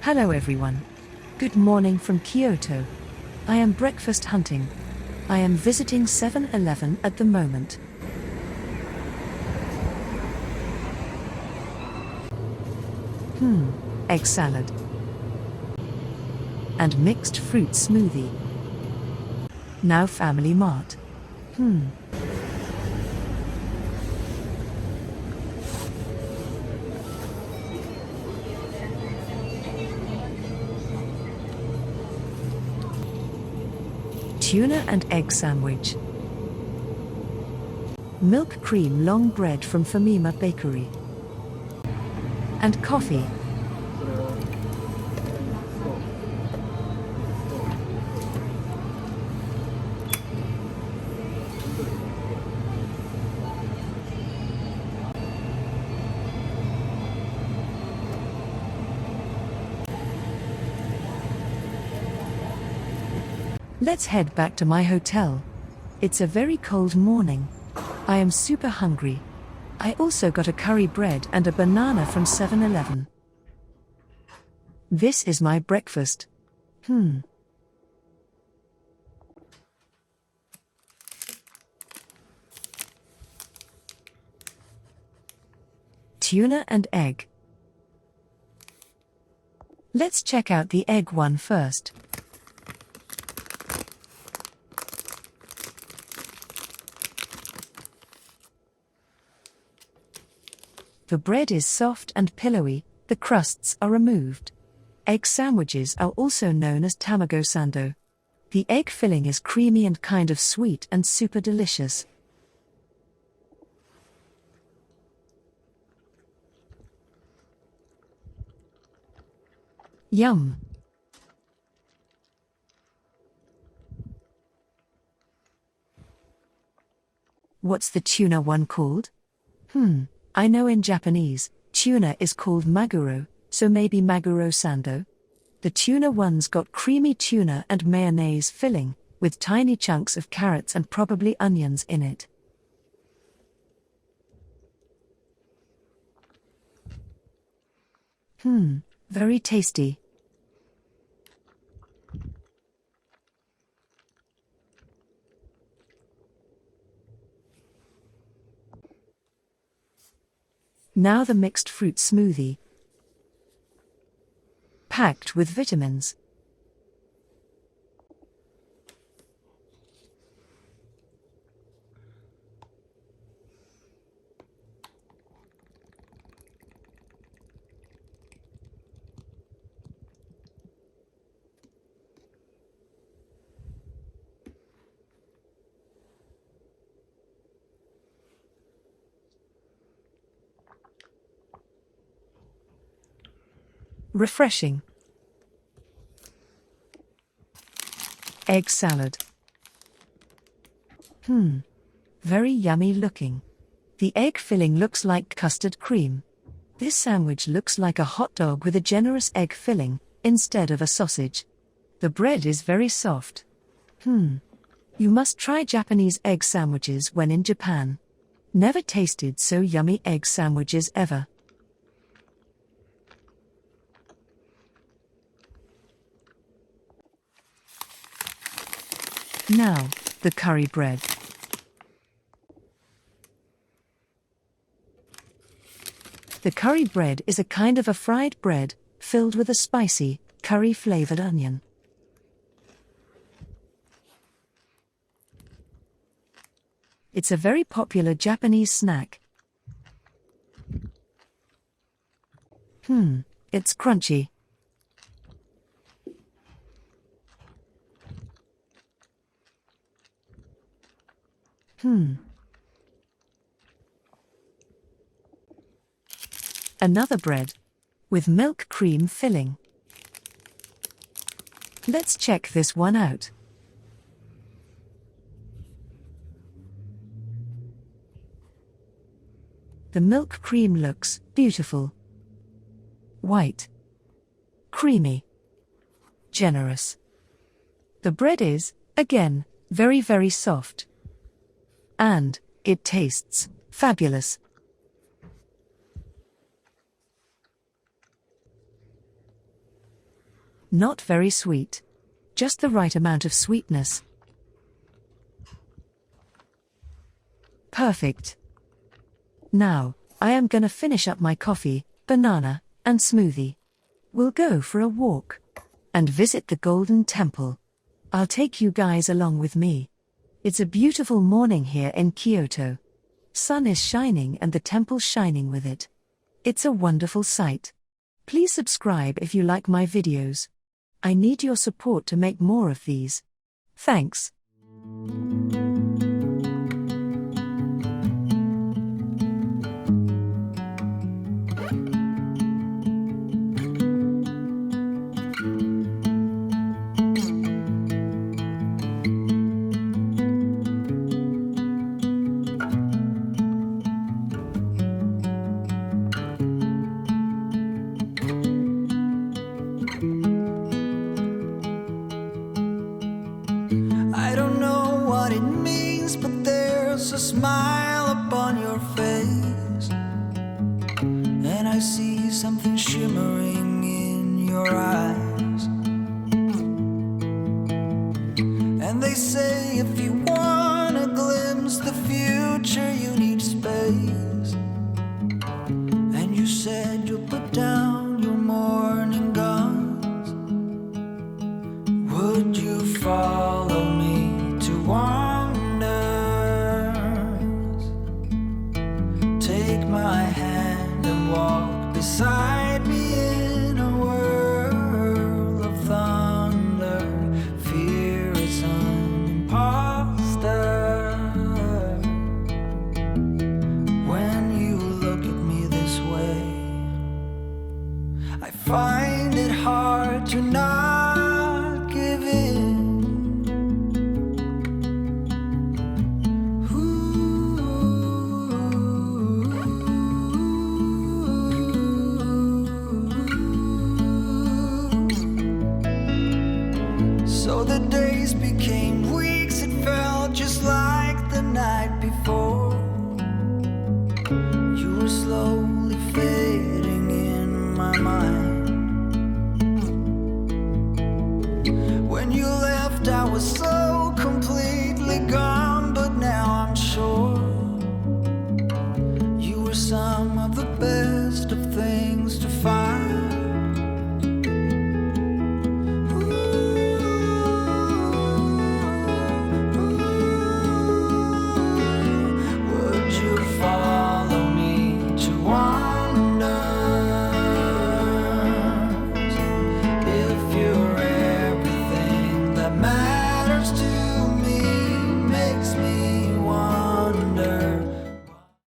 Hello everyone. Good morning from Kyoto. I am breakfast hunting. I am visiting 7-Eleven at the moment. Egg salad. And mixed fruit smoothie. Now Family Mart. Tuna and egg sandwich. Milk cream long bread from Famima Bakery. And coffee. Let's head back to my hotel. It's a very cold morning. I am super hungry. I also got a curry bread and a banana from 7-Eleven. This is my breakfast. Tuna and egg. Let's check out the egg one first. The bread is soft and pillowy, the crusts are removed. Egg sandwiches are also known as tamago sando. The egg filling is creamy and kind of sweet and super delicious. Yum! What's the tuna one called? I know in Japanese, tuna is called maguro, so maybe maguro sando. The tuna one's got creamy tuna and mayonnaise filling, with tiny chunks of carrots and probably onions in it. Very tasty. Now the mixed fruit smoothie. Packed with vitamins. Refreshing. Egg salad. Very yummy looking. The egg filling looks like custard cream. This sandwich looks like a hot dog with a generous egg filling, instead of a sausage. The bread is very soft. You must try Japanese egg sandwiches when in Japan. Never tasted so yummy egg sandwiches ever. Now, the curry bread. The curry bread is a kind of a fried bread, filled with a spicy, curry-flavored onion. It's a very popular Japanese snack. It's crunchy. Another bread. With milk cream filling. Let's check this one out. The milk cream looks beautiful. White. Creamy. Generous. The bread is, again, very, very soft. And it tastes fabulous. Not very sweet. Just the right amount of sweetness. Perfect. Now, I am gonna finish up my coffee, banana, and smoothie. We'll go for a walk and visit the Golden Temple. I'll take you guys along with me. It's a beautiful morning here in Kyoto. Sun is shining and the temple's shining with it. It's a wonderful sight. Please subscribe if you like my videos. I need your support to make more of these. Thanks. I don't know what it means, but there's a smile upon your face, and I see something shimmering in your eyes. And they say if you want to glimpse the future, you need space. And you said you'll put down your morning guns. Would you follow me to wonders? Take my hand and walk beside me in a world of thunder. Fear is an imposter. When you look at me this way, I find it hard to not give in. So the days became weeks, it felt just like the night before. You were slowly fading in my mind. When you left, I was so